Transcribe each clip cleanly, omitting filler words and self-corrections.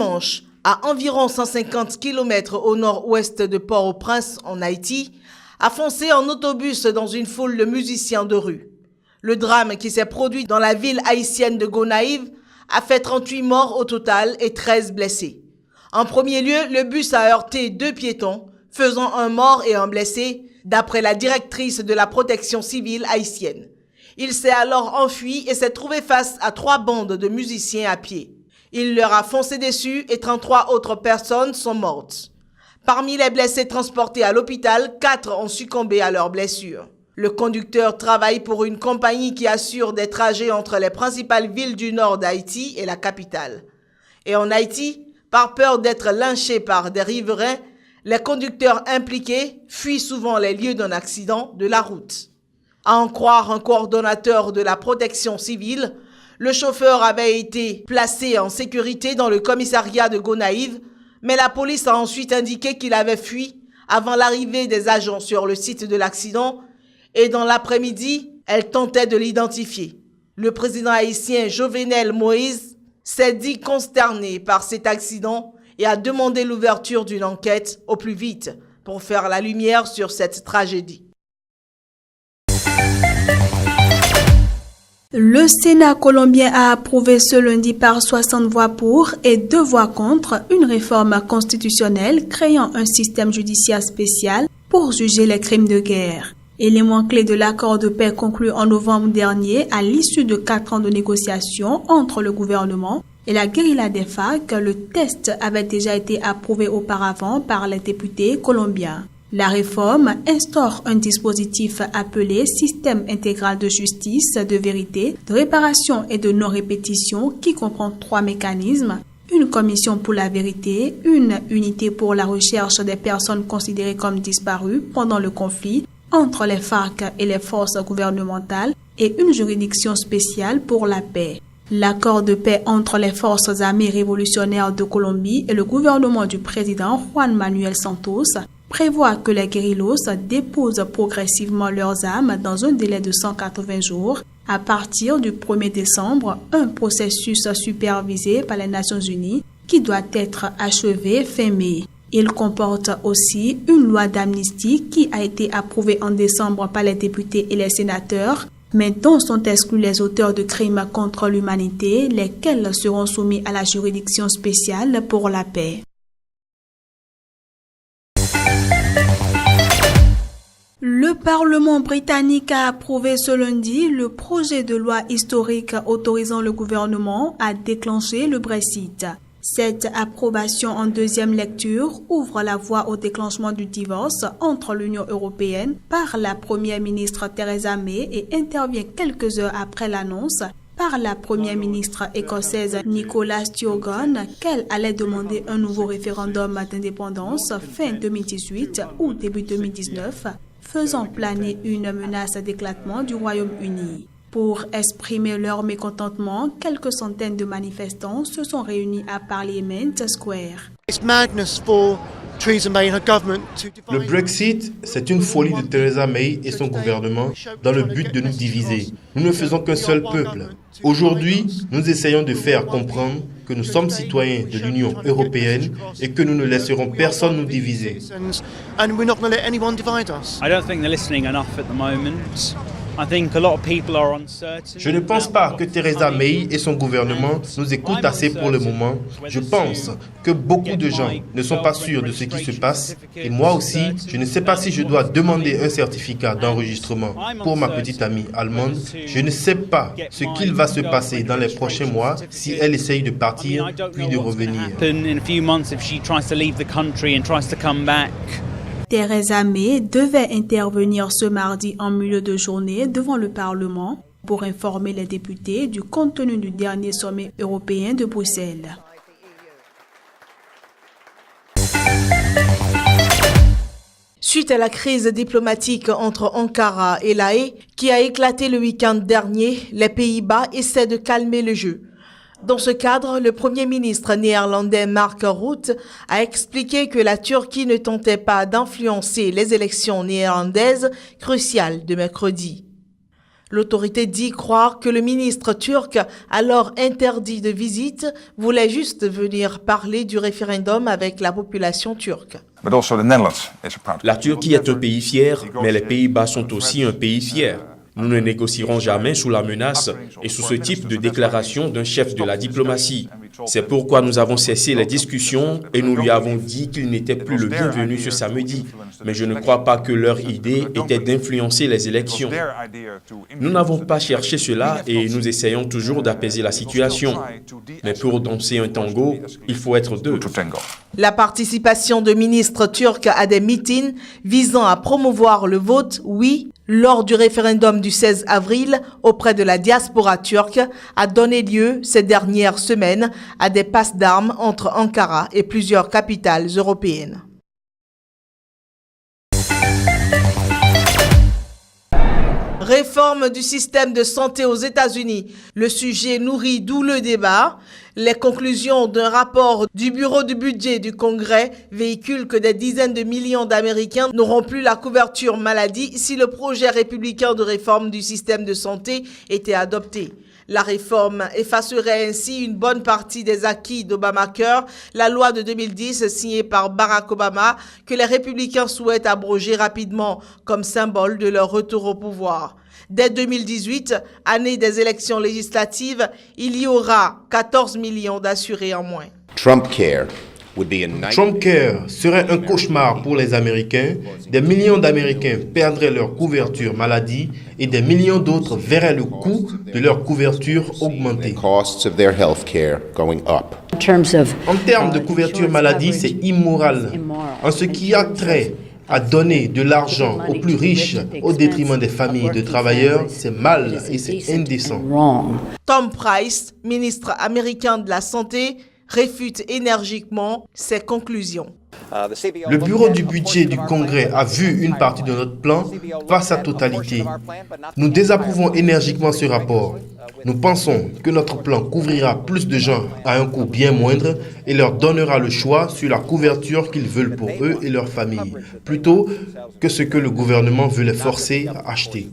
dimanche, à environ 150 km au nord-ouest de Port-au-Prince, en Haïti, a foncé en autobus dans une foule de musiciens de rue. Le drame qui s'est produit dans la ville haïtienne de Gonaïves a fait 38 morts au total et 13 blessés. En premier lieu, le bus a heurté 2 piétons, faisant un mort et un blessé, d'après la directrice de la protection civile haïtienne. Il s'est alors enfui et s'est trouvé face à 3 bandes de musiciens à pied. Il leur a foncé dessus et 33 autres personnes sont mortes. Parmi les blessés transportés à l'hôpital, 4 ont succombé à leurs blessures. Le conducteur travaille pour une compagnie qui assure des trajets entre les principales villes du nord d'Haïti et la capitale. Et en Haïti, par peur d'être lynchés par des riverains, les conducteurs impliqués fuient souvent les lieux d'un accident de la route. À en croire un coordonnateur de la protection civile, le chauffeur avait été placé en sécurité dans le commissariat de Gonaïves, mais la police a ensuite indiqué qu'il avait fui avant l'arrivée des agents sur le site de l'accident et dans l'après-midi, elle tentait de l'identifier. Le président haïtien Jovenel Moïse s'est dit consterné par cet accident et a demandé l'ouverture d'une enquête au plus vite pour faire la lumière sur cette tragédie. Le Sénat colombien a approuvé ce lundi par 60 voix pour et 2 voix contre une réforme constitutionnelle créant un système judiciaire spécial pour juger les crimes de guerre. Élément clé de l'accord de paix conclu en novembre dernier à l'issue de 4 ans de négociations entre le gouvernement et la guérilla des FARC, le texte avait déjà été approuvé auparavant par les députés colombiens. La réforme instaure un dispositif appelé Système intégral de justice, de vérité, de réparation et de non-répétition qui comprend 3 mécanismes. Une commission pour la vérité, une unité pour la recherche des personnes considérées comme disparues pendant le conflit entre les FARC et les forces gouvernementales et une juridiction spéciale pour la paix. L'accord de paix entre les forces armées révolutionnaires de Colombie et le gouvernement du président Juan Manuel Santos prévoit que les guérillos déposent progressivement leurs armes dans un délai de 180 jours à partir du 1er décembre, un processus supervisé par les Nations Unies qui doit être achevé fin mai. Il comporte aussi une loi d'amnistie qui a été approuvée en décembre par les députés et les sénateurs, mais dont sont exclus les auteurs de crimes contre l'humanité, lesquels seront soumis à la juridiction spéciale pour la paix. Le Parlement britannique a approuvé ce lundi le projet de loi historique autorisant le gouvernement à déclencher le Brexit. Cette approbation en 2e lecture ouvre la voie au déclenchement du divorce entre l'Union européenne par la première ministre Theresa May et intervient quelques heures après l'annonce par la première ministre écossaise Nicola Sturgeon qu'elle allait demander un nouveau référendum d'indépendance fin 2018 ou début 2019, faisant planer une menace d'éclatement du Royaume-Uni. Pour exprimer leur mécontentement, quelques centaines de manifestants se sont réunis à Parliament Square. Le Brexit, c'est une folie de Theresa May et son gouvernement dans le but de nous diviser. Nous ne faisons qu'un seul peuple. Aujourd'hui, nous essayons de faire comprendre que nous sommes citoyens de l'Union européenne et que nous ne laisserons personne nous diviser. Je ne pense pas que Theresa May et son gouvernement nous écoutent assez pour le moment. Je pense que beaucoup de gens ne sont pas sûrs de ce qui se passe. Et moi aussi, je ne sais pas si je dois demander un certificat d'enregistrement pour ma petite amie allemande. Je ne sais pas ce qu'il va se passer dans les prochains mois si elle essaye de partir puis de revenir. Theresa May devait intervenir ce mardi en milieu de journée devant le Parlement pour informer les députés du contenu du dernier sommet européen de Bruxelles. Suite à la crise diplomatique entre Ankara et La Haye qui a éclaté le week-end dernier, les Pays-Bas essaient de calmer le jeu. Dans ce cadre, le Premier ministre néerlandais Mark Rutte a expliqué que la Turquie ne tentait pas d'influencer les élections néerlandaises cruciales de mercredi. L'autorité dit croire que le ministre turc, alors interdit de visite, voulait juste venir parler du référendum avec la population turque. La Turquie est un pays fier, mais les Pays-Bas sont aussi un pays fier. Nous ne négocierons jamais sous la menace et sous ce type de déclaration d'un chef de la diplomatie. C'est pourquoi nous avons cessé les discussions et nous lui avons dit qu'il n'était plus le bienvenu ce samedi. Mais je ne crois pas que leur idée était d'influencer les élections. Nous n'avons pas cherché cela et nous essayons toujours d'apaiser la situation. Mais pour danser un tango, il faut être deux. La participation de ministres turcs à des meetings visant à promouvoir le vote oui lors du référendum du 16 avril auprès de la diaspora turque a donné lieu ces dernières semaines à des passes d'armes entre Ankara et plusieurs capitales européennes. Réforme du système de santé aux États-Unis. Le sujet nourrit d'où le débat. Les conclusions d'un rapport du Bureau du budget du Congrès véhiculent que des dizaines de millions d'Américains n'auront plus la couverture maladie si le projet républicain de réforme du système de santé était adopté. La réforme effacerait ainsi une bonne partie des acquis d'Obamacare, la loi de 2010 signée par Barack Obama que les républicains souhaitent abroger rapidement comme symbole de leur retour au pouvoir. Dès 2018, année des élections législatives, il y aura 14 millions d'assurés en moins. Trumpcare serait un cauchemar pour les Américains. Des millions d'Américains perdraient leur couverture maladie et des millions d'autres verraient le coût de leur couverture augmenter. En termes de couverture maladie, c'est immoral. En ce qui a trait à donner de l'argent aux plus riches au détriment des familles de travailleurs, c'est mal et c'est indécent. Tom Price, ministre américain de la Santé, réfute énergiquement ces conclusions. Le bureau du budget du Congrès a vu une partie de notre plan, pas sa totalité. Nous désapprouvons énergiquement ce rapport. Nous pensons que notre plan couvrira plus de gens à un coût bien moindre et leur donnera le choix sur la couverture qu'ils veulent pour eux et leurs familles, plutôt que ce que le gouvernement veut les forcer à acheter.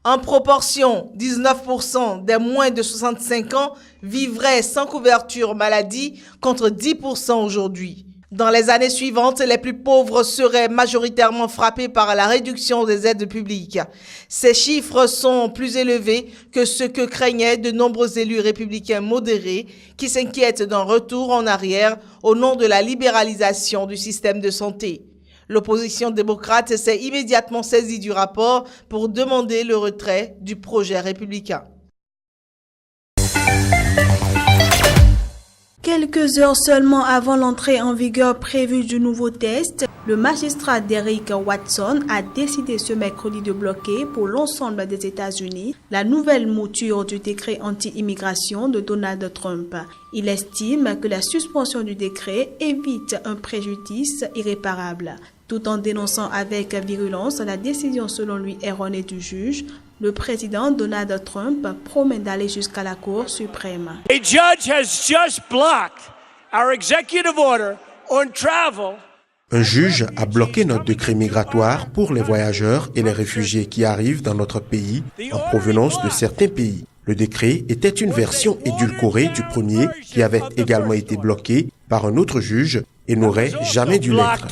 En proportion, 19% des moins de 65 ans vivraient sans couverture maladie contre 10% aujourd'hui. Dans les années suivantes, les plus pauvres seraient majoritairement frappés par la réduction des aides publiques. Ces chiffres sont plus élevés que ce que craignaient de nombreux élus républicains modérés qui s'inquiètent d'un retour en arrière au nom de la libéralisation du système de santé. L'opposition démocrate s'est immédiatement saisie du rapport pour demander le retrait du projet républicain. Quelques heures seulement avant l'entrée en vigueur prévue du nouveau test, le magistrat Derrick Watson a décidé ce mercredi de bloquer pour l'ensemble des États-Unis la nouvelle mouture du décret anti-immigration de Donald Trump. Il estime que la suspension du décret évite un préjudice irréparable. Tout en dénonçant avec virulence la décision selon lui erronée du juge, le président Donald Trump promet d'aller jusqu'à la Cour suprême. A judge has just blocked our executive order on travel. Un juge a bloqué notre décret migratoire pour les voyageurs et les réfugiés qui arrivent dans notre pays en provenance de certains pays. Le décret était une version édulcorée du premier qui avait également été bloqué par un autre juge et n'aurait jamais dû l'être.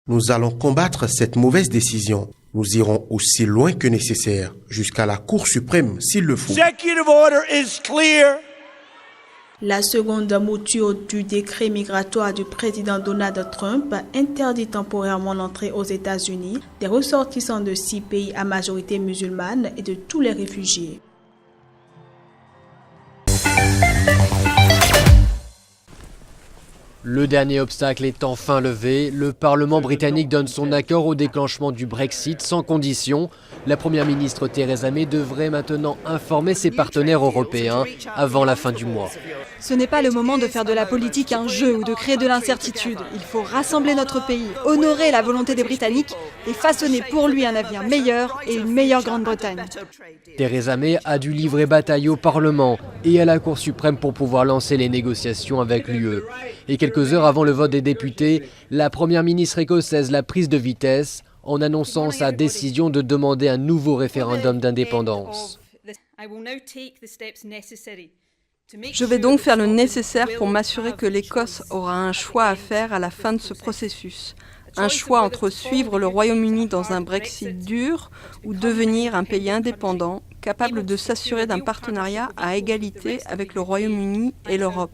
Nous allons combattre cette mauvaise décision. Nous irons aussi loin que nécessaire, jusqu'à la Cour suprême s'il le faut. La seconde mouture du décret migratoire du président Donald Trump interdit temporairement l'entrée aux États-Unis des ressortissants de 6 pays à majorité musulmane et de tous les réfugiés. Le dernier obstacle est enfin levé. Le Parlement britannique donne son accord au déclenchement du Brexit sans condition. La Première ministre Theresa May devrait maintenant informer ses partenaires européens avant la fin du mois. Ce n'est pas le moment de faire de la politique un jeu ou de créer de l'incertitude. Il faut rassembler notre pays, honorer la volonté des Britanniques et façonner pour lui un avenir meilleur et une meilleure Grande-Bretagne. Theresa May a dû livrer bataille au Parlement et à la Cour suprême pour pouvoir lancer les négociations avec l'UE. Et quelques heures avant le vote des députés, la Première ministre écossaise l'a prise de vitesse en annonçant sa décision de demander un nouveau référendum d'indépendance. Je vais donc faire le nécessaire pour m'assurer que l'Écosse aura un choix à faire à la fin de ce processus. Un choix entre suivre le Royaume-Uni dans un Brexit dur ou devenir un pays indépendant, capable de s'assurer d'un partenariat à égalité avec le Royaume-Uni et l'Europe.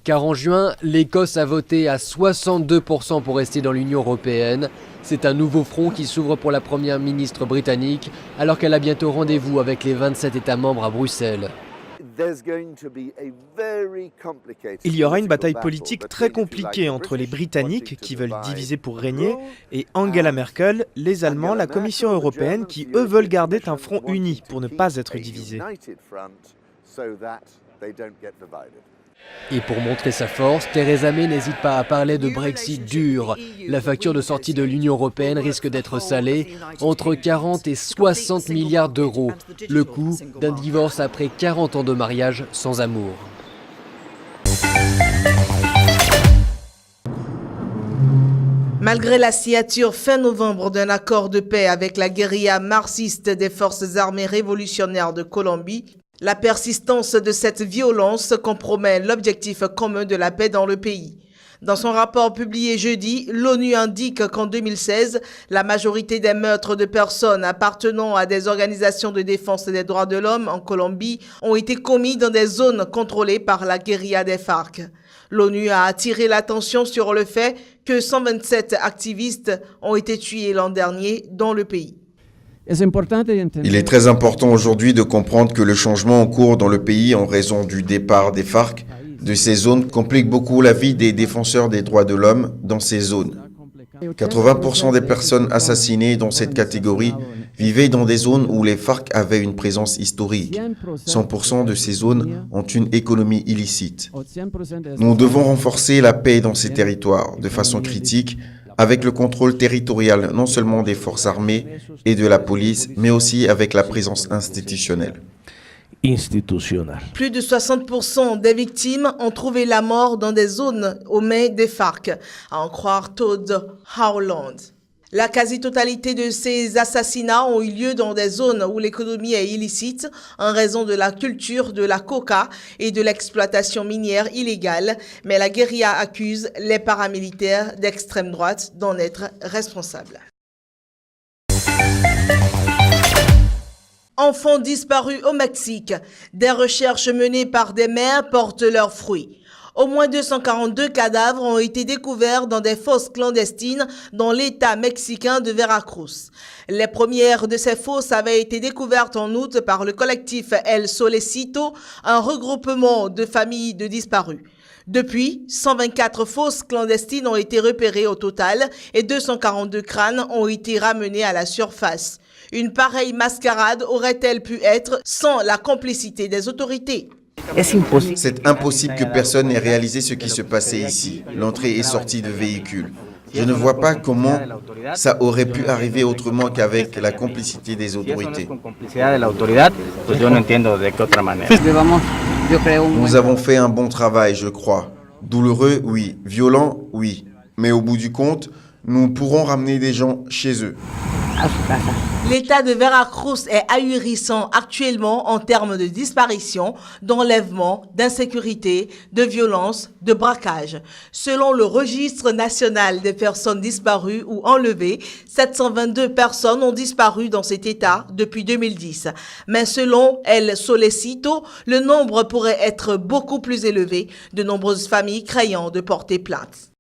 Car en juin, l'Écosse a voté à 62% pour rester dans l'Union européenne. C'est un nouveau front qui s'ouvre pour la Première ministre britannique, alors qu'elle a bientôt rendez-vous avec les 27 États membres à Bruxelles. Il y aura une bataille politique très compliquée entre les Britanniques qui veulent diviser pour régner et Angela Merkel, les Allemands, la Commission européenne qui eux veulent garder un front uni pour ne pas être divisés. Et pour montrer sa force, Theresa May n'hésite pas à parler de Brexit dur. La facture de sortie de l'Union européenne risque d'être salée, entre 40 et 60 milliards d'euros. Le coût d'un divorce après 40 ans de mariage sans amour. Malgré la signature fin novembre d'un accord de paix avec la guérilla marxiste des forces armées révolutionnaires de Colombie, la persistance de cette violence compromet l'objectif commun de la paix dans le pays. Dans son rapport publié jeudi, l'ONU indique qu'en 2016, la majorité des meurtres de personnes appartenant à des organisations de défense des droits de l'homme en Colombie ont été commis dans des zones contrôlées par la guérilla des FARC. L'ONU a attiré l'attention sur le fait que 127 activistes ont été tués l'an dernier dans le pays. Il est très important aujourd'hui de comprendre que le changement en cours dans le pays en raison du départ des FARC de ces zones complique beaucoup la vie des défenseurs des droits de l'homme dans ces zones. 80% des personnes assassinées dans cette catégorie vivaient dans des zones où les FARC avaient une présence historique. 100% de ces zones ont une économie illicite. Nous devons renforcer la paix dans ces territoires de façon critique, avec le contrôle territorial non seulement des forces armées et de la police, mais aussi avec la présence institutionnelle. Plus de 60% des victimes ont trouvé la mort dans des zones aux mains des FARC, à en croire Todd Howland. La quasi-totalité de ces assassinats ont eu lieu dans des zones où l'économie est illicite en raison de la culture de la coca et de l'exploitation minière illégale, mais la guérilla accuse les paramilitaires d'extrême droite d'en être responsables. Enfants disparus au Mexique. Des recherches menées par des mères portent leurs fruits. Au moins 242 cadavres ont été découverts dans des fosses clandestines dans l'État mexicain de Veracruz. Les premières de ces fosses avaient été découvertes en août par le collectif El Solecito, un regroupement de familles de disparus. Depuis, 124 fosses clandestines ont été repérées au total et 242 crânes ont été ramenés à la surface. Une pareille mascarade aurait-elle pu être sans la complicité des autorités? C'est impossible que personne n'ait réalisé ce qui se passait ici, l'entrée et sortie de véhicules. Je ne vois pas comment ça aurait pu arriver autrement qu'avec la complicité des autorités. Nous avons fait un bon travail, je crois. Douloureux, oui. Violent, oui. Mais au bout du compte, nous pourrons ramener des gens chez eux. L'État de Veracruz est ahurissant actuellement en termes de disparition, d'enlèvement, d'insécurité, de violence, de braquage. Selon le registre national des personnes disparues ou enlevées, 722 personnes ont disparu dans cet État depuis 2010. Mais selon El Solecito, le nombre pourrait être beaucoup plus élevé, de nombreuses familles craignant de porter plainte.